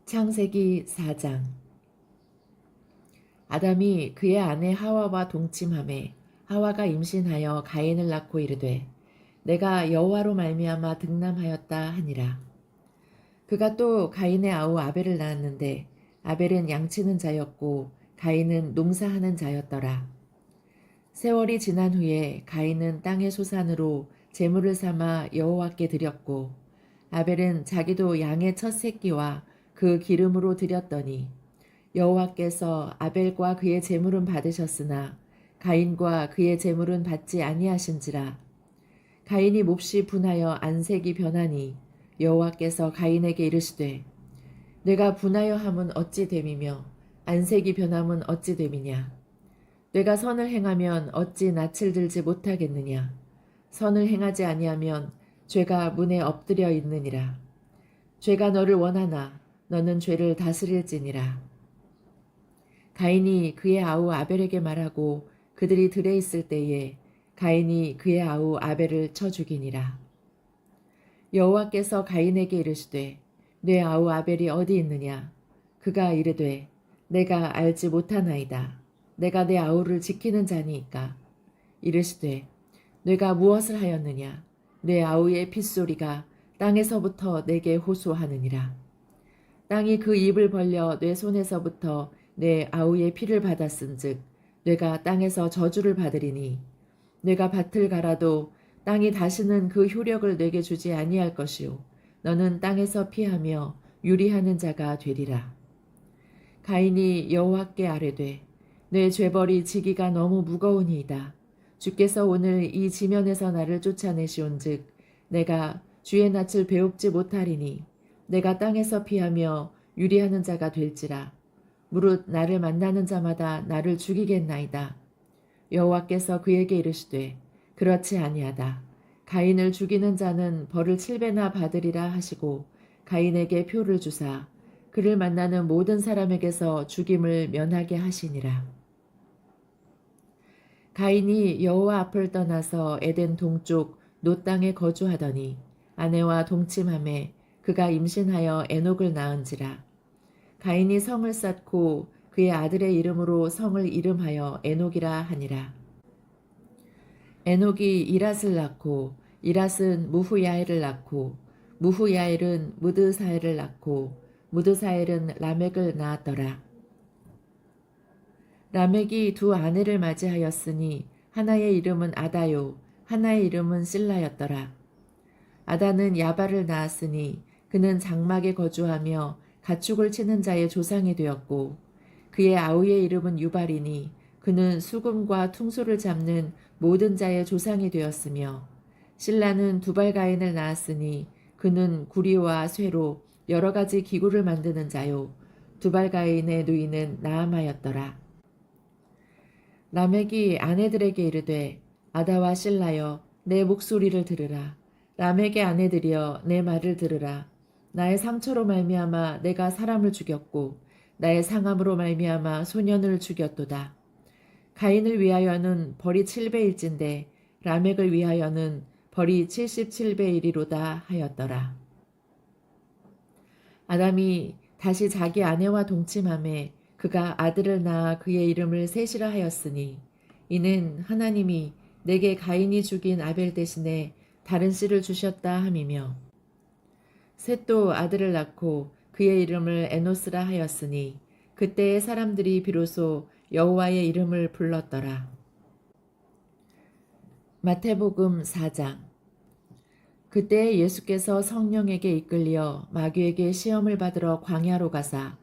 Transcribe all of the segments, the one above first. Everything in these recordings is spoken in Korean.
창세기 4장. 아담이 그의 아내 하와와 동침하매 하와가 임신하여 가인을 낳고 이르되 내가 여호와로 말미암아 득남하였다 하니라. 그가 또 가인의 아우 아벨을 낳았는데 아벨은 양치는 자였고 가인은 농사하는 자였더라. 세월이 지난 후에 가인은 땅의 소산으로 제물을 삼아 여호와께 드렸고 아벨은 자기도 양의 첫 새끼와 그 기름으로 드렸더니 여호와께서 아벨과 그의 제물은 받으셨으나 가인과 그의 제물은 받지 아니하신지라. 가인이 몹시 분하여 안색이 변하니 여호와께서 가인에게 이르시되 내가 분하여 함은 어찌 됨이며 안색이 변함은 어찌 됨이냐. 내가 선을 행하면 어찌 낯을 들지 못하겠느냐. 선을 행하지 아니하면 죄가 문에 엎드려 있느니라. 죄가 너를 원하나 너는 죄를 다스릴지니라. 가인이 그의 아우 아벨에게 말하고 그들이 들에 있을 때에 가인이 그의 아우 아벨을 쳐 죽이니라. 여호와께서 가인에게 이르시되 내 아우 아벨이 어디 있느냐. 그가 이르되 내가 알지 못하나이다. 내가 내 아우를 지키는 자니이까. 이르시되 내가 무엇을 하였느냐. 내 아우의 핏소리가 땅에서부터 내게 호소하느니라. 땅이 그 입을 벌려 내 손에서부터 내 아우의 피를 받았은즉 내가 땅에서 저주를 받으리니 내가 밭을 갈아도 땅이 다시는 그 효력을 내게 주지 아니할 것이요 너는 땅에서 피하며 유리하는 자가 되리라. 가인이 여호와께 아뢰되 내 죄벌이 지기가 너무 무거우니이다. 주께서 오늘 이 지면에서 나를 쫓아내시온즉 내가 주의 낯을 배웁지 못하리니 내가 땅에서 피하며 유리하는 자가 될지라. 무릇 나를 만나는 자마다 나를 죽이겠나이다. 여호와께서 그에게 이르시되 그렇지 아니하다. 가인을 죽이는 자는 벌을 7배나 받으리라 하시고 가인에게 표를 주사 그를 만나는 모든 사람에게서 죽임을 면하게 하시니라. 가인이 여호와 앞을 떠나서 에덴 동쪽 노 땅에 거주하더니 아내와 동침하매 그가 임신하여 에녹을 낳은지라. 가인이 성을 쌓고 그의 아들의 이름으로 성을 이름하여 에녹이라 하니라. 에녹이 이랏을 낳고 이랏은 무후야엘을 낳고 무후야엘은 무드사엘을 낳고 무드사엘은 라멕을 낳았더라. 라멕이 두 아내를 맞이하였으니 하나의 이름은 아다요 하나의 이름은 실라였더라. 아다는 야발을 낳았으니 그는 장막에 거주하며 가축을 치는 자의 조상이 되었고 그의 아우의 이름은 유발이니 그는 수금과 퉁소를 잡는 모든 자의 조상이 되었으며 실라는 두발가인을 낳았으니 그는 구리와 쇠로 여러 가지 기구를 만드는 자요 두발가인의 누이는 나아마였더라. 라멕이 아내들에게 이르되 아다와 실라여 내 목소리를 들으라. 라멕의 아내들이여 내 말을 들으라. 나의 상처로 말미암아 내가 사람을 죽였고 나의 상함으로 말미암아 소년을 죽였도다. 가인을 위하여는 벌이 7배일진데 라멕을 위하여는 벌이 77배이리로다 하였더라. 아담이 다시 자기 아내와 동침하매 그가 아들을 낳아 그의 이름을 셋이라 하였으니 이는 하나님이 내게 가인이 죽인 아벨 대신에 다른 씨를 주셨다 함이며 셋도 아들을 낳고 그의 이름을 에노스라 하였으니 그때의 사람들이 비로소 여호와의 이름을 불렀더라. 마태복음 4장. 그때 예수께서 성령에게 이끌려 마귀에게 시험을 받으러 광야로 가사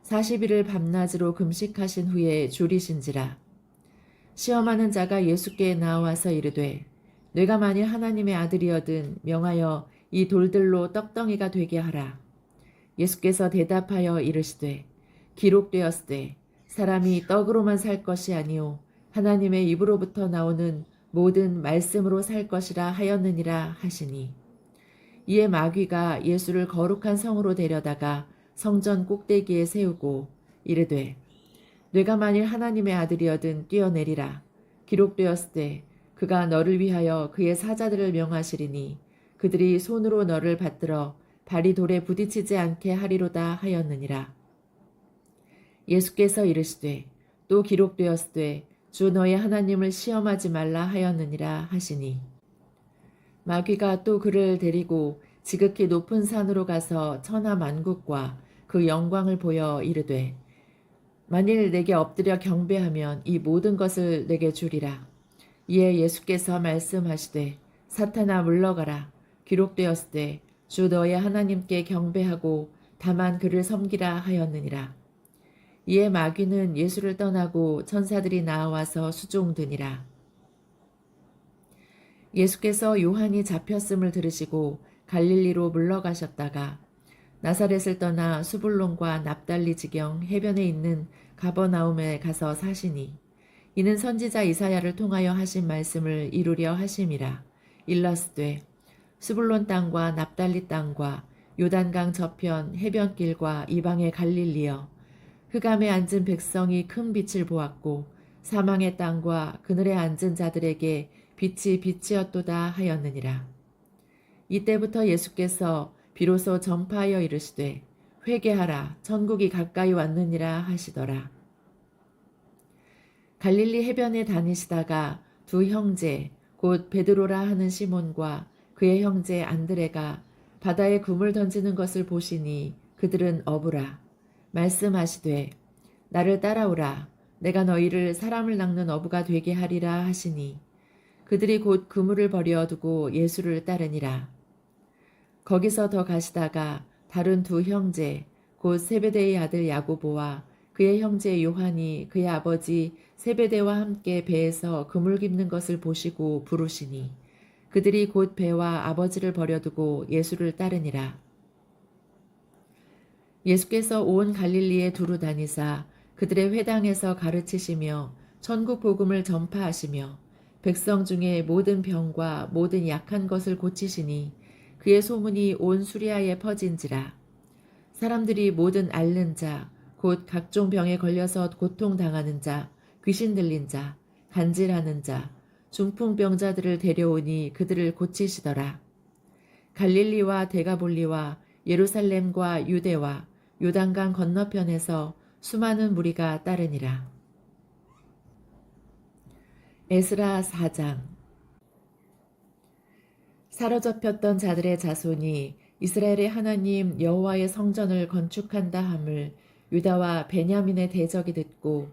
40일을 밤낮으로 금식하신 후에 줄이신지라. 시험하는 자가 예수께 나와서 이르되 내가 만일 하나님의 아들이거든 명하여 이 돌들로 떡덩이가 되게 하라. 예수께서 대답하여 이르시되 기록되었으되 사람이 떡으로만 살 것이 아니요 하나님의 입으로부터 나오는 모든 말씀으로 살 것이라 하였느니라 하시니 이에 마귀가 예수를 거룩한 성으로 데려다가 성전 꼭대기에 세우고 이르되 내가 만일 하나님의 아들이거든 뛰어내리라. 기록되었으되 그가 너를 위하여 그의 사자들을 명하시리니 그들이 손으로 너를 받들어 발이 돌에 부딪히지 않게 하리로다 하였느니라. 예수께서 이르시되 또 기록되었으되 주 너의 하나님을 시험하지 말라 하였느니라 하시니 마귀가 또 그를 데리고 지극히 높은 산으로 가서 천하 만국과 그 영광을 보여 이르되 만일 내게 엎드려 경배하면 이 모든 것을 내게 주리라. 이에 예수께서 말씀하시되 사탄아 물러가라. 기록되었으되 주 너의 하나님께 경배하고 다만 그를 섬기라 하였느니라. 이에 마귀는 예수를 떠나고 천사들이 나와서 수종드니라. 예수께서 요한이 잡혔음을 들으시고 갈릴리로 물러가셨다가 나사렛을 떠나 수불론과 납달리 지경 해변에 있는 가버나움에 가서 사시니 이는 선지자 이사야를 통하여 하신 말씀을 이루려 하심이라. 일러스되 수불론 땅과 납달리 땅과 요단강 저편 해변길과 이방의 갈릴리여 흑암에 앉은 백성이 큰 빛을 보았고 사망의 땅과 그늘에 앉은 자들에게 빛이 빛이었도다 하였느니라. 이때부터 예수께서 비로소 전파하여 이르시되 회개하라 천국이 가까이 왔느니라 하시더라. 갈릴리 해변에 다니시다가 두 형제 곧 베드로라 하는 시몬과 그의 형제 안드레가 바다에 그물 던지는 것을 보시니 그들은 어부라. 말씀하시되 나를 따라오라. 내가 너희를 사람을 낚는 어부가 되게 하리라 하시니 그들이 곧 그물을 버려 두고 예수를 따르니라. 거기서 더 가시다가 다른 두 형제 곧 세베대의 아들 야고보와 그의 형제 요한이 그의 아버지 세베대와 함께 배에서 그물 깁는 것을 보시고 부르시니 그들이 곧 배와 아버지를 버려두고 예수를 따르니라. 예수께서 온 갈릴리에 두루 다니사 그들의 회당에서 가르치시며 천국 복음을 전파하시며 백성 중에 모든 병과 모든 약한 것을 고치시니 그의 소문이 온 수리아에 퍼진지라. 사람들이 모든 앓는 자, 곧 각종 병에 걸려서 고통당하는 자, 귀신 들린 자, 간질하는 자, 중풍병자들을 데려오니 그들을 고치시더라. 갈릴리와 데가볼리와 예루살렘과 유대와 요단강 건너편에서 수많은 무리가 따르니라. 에스라 4장. 사로잡혔던 자들의 자손이 이스라엘의 하나님 여호와의 성전을 건축한다 함을 유다와 베냐민의 대적이 듣고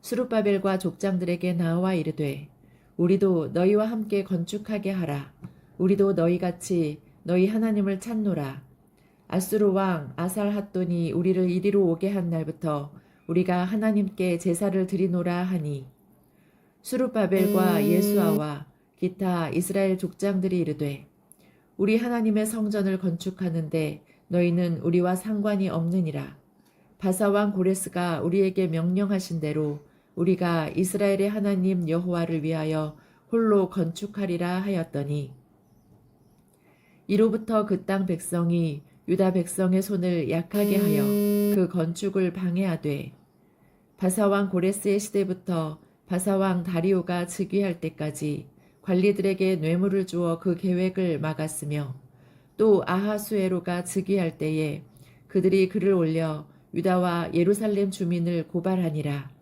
수룹바벨과 족장들에게 나와 이르되 우리도 너희와 함께 건축하게 하라. 우리도 너희같이 너희 하나님을 찾노라. 아수르 왕 아살핫돈이 우리를 이리로 오게 한 날부터 우리가 하나님께 제사를 드리노라 하니 수룹바벨과 예수아와 기타 이스라엘 족장들이 이르되 우리 하나님의 성전을 건축하는데 너희는 우리와 상관이 없느니라. 바사왕 고레스가 우리에게 명령하신 대로 우리가 이스라엘의 하나님 여호와를 위하여 홀로 건축하리라 하였더니 이로부터 그 땅 백성이 유다 백성의 손을 약하게 하여 그 건축을 방해하되 바사왕 고레스의 시대부터 바사왕 다리오가 즉위할 때까지 관리들에게 뇌물을 주어 그 계획을 막았으며 또 아하수에로가 즉위할 때에 그들이 글을 올려 유다와 예루살렘 주민을 고발하니라.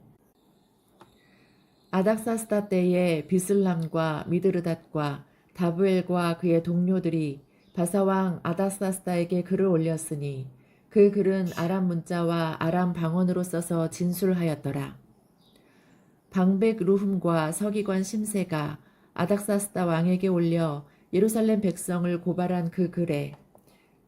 아닥사스다 때에 비슬람과 미드르닷과 다부엘과 그의 동료들이 바사왕 아닥사스다에게 글을 올렸으니 그 글은 아람 문자와 아람 방언으로 써서 진술하였더라. 방백 루흠과 서기관 심세가 아닥사스다 왕에게 올려 예루살렘 백성을 고발한 그 글에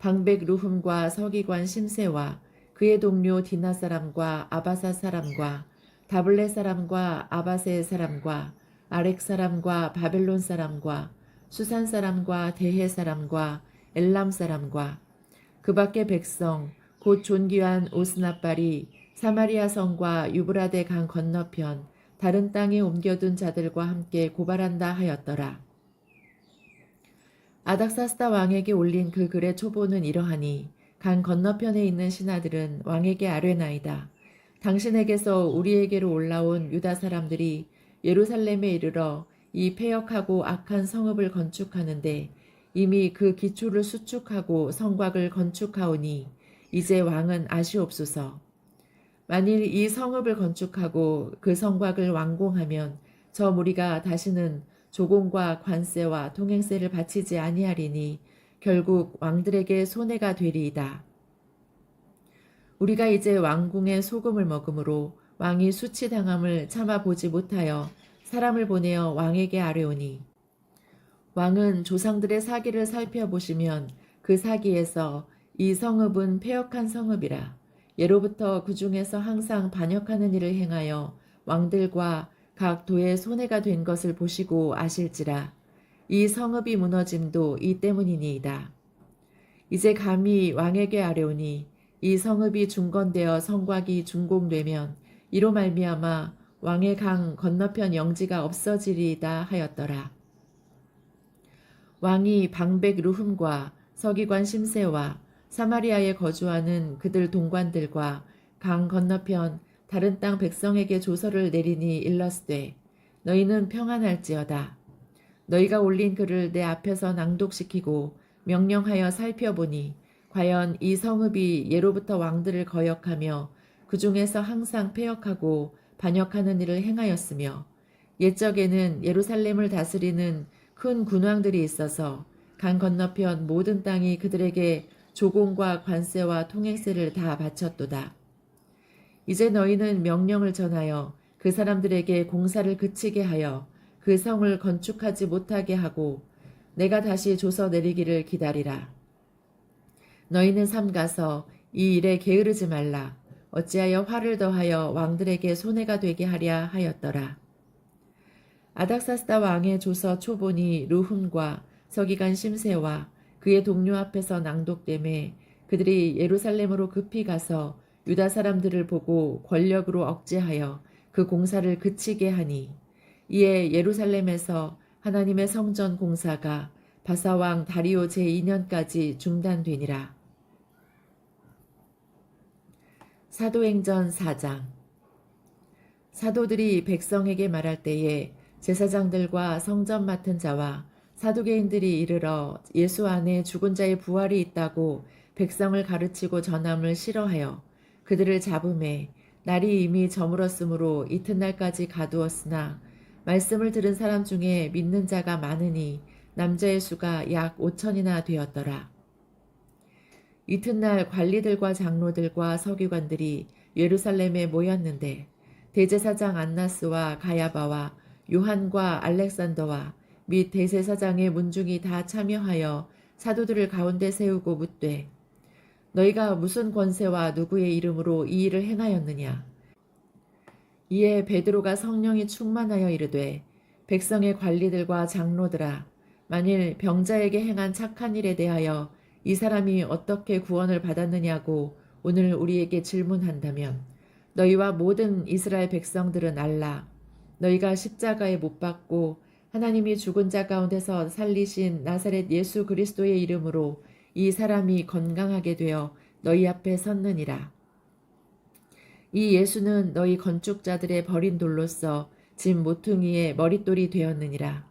방백 루흠과 서기관 심세와 그의 동료 디나 사람과 아바사 사람과 다블레 사람과 아바세 사람과 아렉 사람과 바벨론 사람과 수산 사람과 대해 사람과 엘람 사람과 그 밖의 백성 곧 존귀한 오스나발이 사마리아 성과 유브라데 강 건너편 다른 땅에 옮겨둔 자들과 함께 고발한다 하였더라. 아닥사스다 왕에게 올린 그 글의 초보는 이러하니 강 건너편에 있는 신하들은 왕에게 아뢰나이다. 당신에게서 우리에게로 올라온 유다 사람들이 예루살렘에 이르러 이 패역하고 악한 성읍을 건축하는데 이미 그 기초를 수축하고 성곽을 건축하오니 이제 왕은 아시옵소서. 만일 이 성읍을 건축하고 그 성곽을 완공하면 저 무리가 다시는 조공과 관세와 통행세를 바치지 아니하리니 결국 왕들에게 손해가 되리이다. 우리가 이제 왕궁의 소금을 먹으므로 왕이 수치당함을 참아보지 못하여 사람을 보내어 왕에게 아뢰오니 왕은 조상들의 사기를 살펴보시면 그 사기에서 이 성읍은 패역한 성읍이라 예로부터 그 중에서 항상 반역하는 일을 행하여 왕들과 각 도에 손해가 된 것을 보시고 아실지라 이 성읍이 무너짐도 이 때문이니이다. 이제 감히 왕에게 아뢰오니 이 성읍이 중건되어 성곽이 준공되면 이로 말미암아 왕의 강 건너편 영지가 없어지리이다 하였더라. 왕이 방백 르훔과 서기관 심세와 사마리아에 거주하는 그들 동관들과 강 건너편 다른 땅 백성에게 조서를 내리니 일렀으되 너희는 평안할지어다. 너희가 올린 글을 내 앞에서 낭독시키고 명령하여 살펴보니 과연 이 성읍이 예로부터 왕들을 거역하며 그 중에서 항상 패역하고 반역하는 일을 행하였으며 옛적에는 예루살렘을 다스리는 큰 군왕들이 있어서 강 건너편 모든 땅이 그들에게 조공과 관세와 통행세를 다 바쳤도다. 이제 너희는 명령을 전하여 그 사람들에게 공사를 그치게 하여 그 성을 건축하지 못하게 하고 내가 다시 조서 내리기를 기다리라. 너희는 삼가서 이 일에 게으르지 말라. 어찌하여 화를 더하여 왕들에게 손해가 되게 하랴 하였더라. 아닥사스다 왕의 조서 초본이 르훔과 서기관 심세와 그의 동료 앞에서 낭독되매 그들이 예루살렘으로 급히 가서 유다 사람들을 보고 권력으로 억제하여 그 공사를 그치게 하니 이에 예루살렘에서 하나님의 성전 공사가 바사왕 다리오 제2년까지 중단되니라. 사도행전 4장. 사도들이 백성에게 말할 때에 제사장들과 성전 맡은 자와 사두개인들이 이르러 예수 안에 죽은 자의 부활이 있다고 백성을 가르치고 전함을 싫어하여 그들을 잡음에 날이 이미 저물었으므로 이튿날까지 가두었으나 말씀을 들은 사람 중에 믿는 자가 많으니 남자의 수가 약 5천이나 되었더라. 이튿날 관리들과 장로들과 서기관들이 예루살렘에 모였는데 대제사장 안나스와 가야바와 요한과 알렉산더와 및 대제사장의 문중이 다 참여하여 사도들을 가운데 세우고 묻되 너희가 무슨 권세와 누구의 이름으로 이 일을 행하였느냐. 이에 베드로가 성령이 충만하여 이르되 백성의 관리들과 장로들아 만일 병자에게 행한 착한 일에 대하여 이 사람이 어떻게 구원을 받았느냐고 오늘 우리에게 질문한다면 너희와 모든 이스라엘 백성들은 알라. 너희가 십자가에 못 박고 하나님이 죽은 자 가운데서 살리신 나사렛 예수 그리스도의 이름으로 이 사람이 건강하게 되어 너희 앞에 섰느니라. 이 예수는 너희 건축자들의 버린 돌로서 집 모퉁이의 머릿돌이 되었느니라.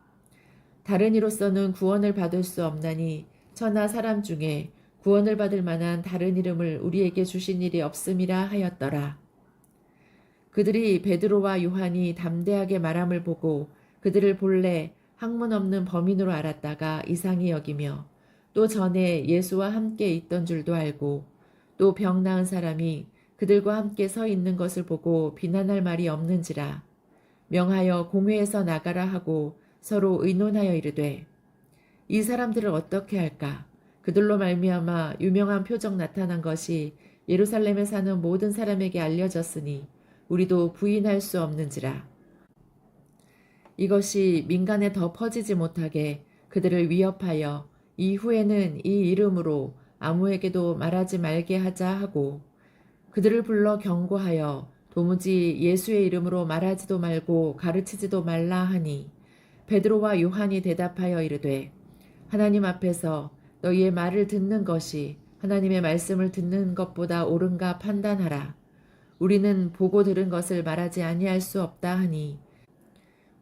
다른 이로서는 구원을 받을 수 없나니 천하 사람 중에 구원을 받을 만한 다른 이름을 우리에게 주신 일이 없음이라 하였더라. 그들이 베드로와 요한이 담대하게 말함을 보고 그들을 본래 학문 없는 범인으로 알았다가 이상히 여기며 또 전에 예수와 함께 있던 줄도 알고 또 병 나은 사람이 그들과 함께 서 있는 것을 보고 비난할 말이 없는지라 명하여 공회에서 나가라 하고 서로 의논하여 이르되 이 사람들을 어떻게 할까? 그들로 말미암아 유명한 표적 나타난 것이 예루살렘에 사는 모든 사람에게 알려졌으니 우리도 부인할 수 없는지라. 이것이 민간에 더 퍼지지 못하게 그들을 위협하여 이후에는 이 이름으로 아무에게도 말하지 말게 하자 하고 그들을 불러 경고하여 도무지 예수의 이름으로 말하지도 말고 가르치지도 말라 하니 베드로와 요한이 대답하여 이르되 하나님 앞에서 너희의 말을 듣는 것이 하나님의 말씀을 듣는 것보다 옳은가 판단하라. 우리는 보고 들은 것을 말하지 아니할 수 없다 하니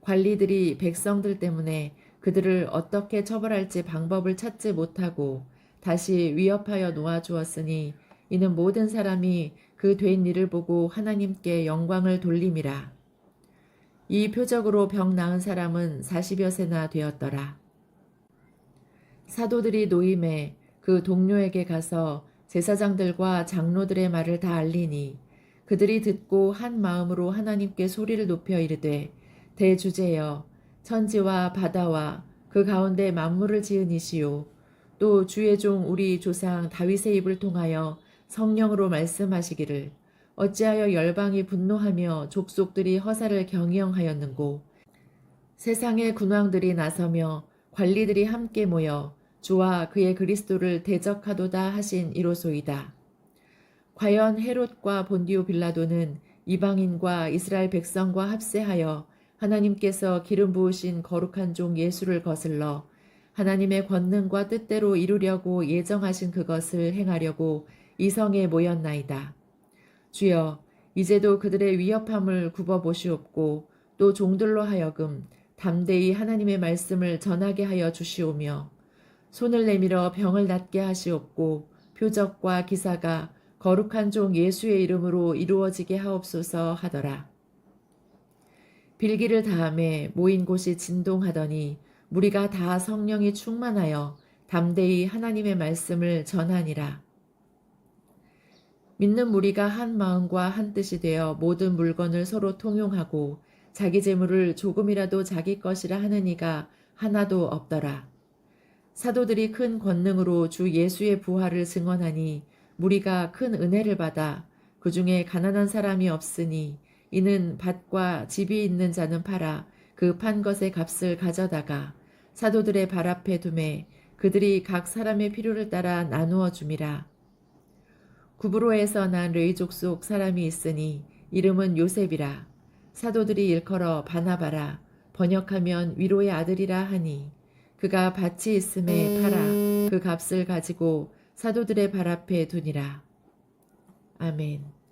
관리들이 백성들 때문에 그들을 어떻게 처벌할지 방법을 찾지 못하고 다시 위협하여 놓아주었으니 이는 모든 사람이 그 된 일을 보고 하나님께 영광을 돌림이라. 이 표적으로 병 나은 사람은 40여 세나 되었더라. 사도들이 노임에 그 동료에게 가서 제사장들과 장로들의 말을 다 알리니 그들이 듣고 한 마음으로 하나님께 소리를 높여 이르되 대주제여 천지와 바다와 그 가운데 만물을 지은 이시요 또 주의 종 우리 조상 다윗의 입을 통하여 성령으로 말씀하시기를 어찌하여 열방이 분노하며 족속들이 허사를 경영하였는고 세상의 군왕들이 나서며 관리들이 함께 모여 주와 그의 그리스도를 대적하도다 하신 이로소이다. 과연 헤롯과 본디오 빌라도는 이방인과 이스라엘 백성과 합세하여 하나님께서 기름 부으신 거룩한 종 예수를 거슬러 하나님의 권능과 뜻대로 이루려고 예정하신 그것을 행하려고 이 성에 모였나이다. 주여, 이제도 그들의 위협함을 굽어보시옵고 또 종들로 하여금 담대히 하나님의 말씀을 전하게 하여 주시오며 손을 내밀어 병을 낫게 하시옵고 표적과 기사가 거룩한 종 예수의 이름으로 이루어지게 하옵소서 하더라. 빌기를 다함에 모인 곳이 진동하더니 무리가 다 성령이 충만하여 담대히 하나님의 말씀을 전하니라. 믿는 무리가 한 마음과 한 뜻이 되어 모든 물건을 서로 통용하고 자기 재물을 조금이라도 자기 것이라 하는 이가 하나도 없더라. 사도들이 큰 권능으로 주 예수의 부활을 증언하니 무리가 큰 은혜를 받아 그 중에 가난한 사람이 없으니 이는 밭과 집이 있는 자는 팔아 그 판 것의 값을 가져다가 사도들의 발 앞에 두매 그들이 각 사람의 필요를 따라 나누어 줌이라. 구브로에서 난 레위 족속 사람이 있으니 이름은 요셉이라. 사도들이 일컬어 바나바라 번역하면 위로의 아들이라 하니 그가 밭이 있음에 팔아 그 값을 가지고 사도들의 발 앞에 두니라. 아멘.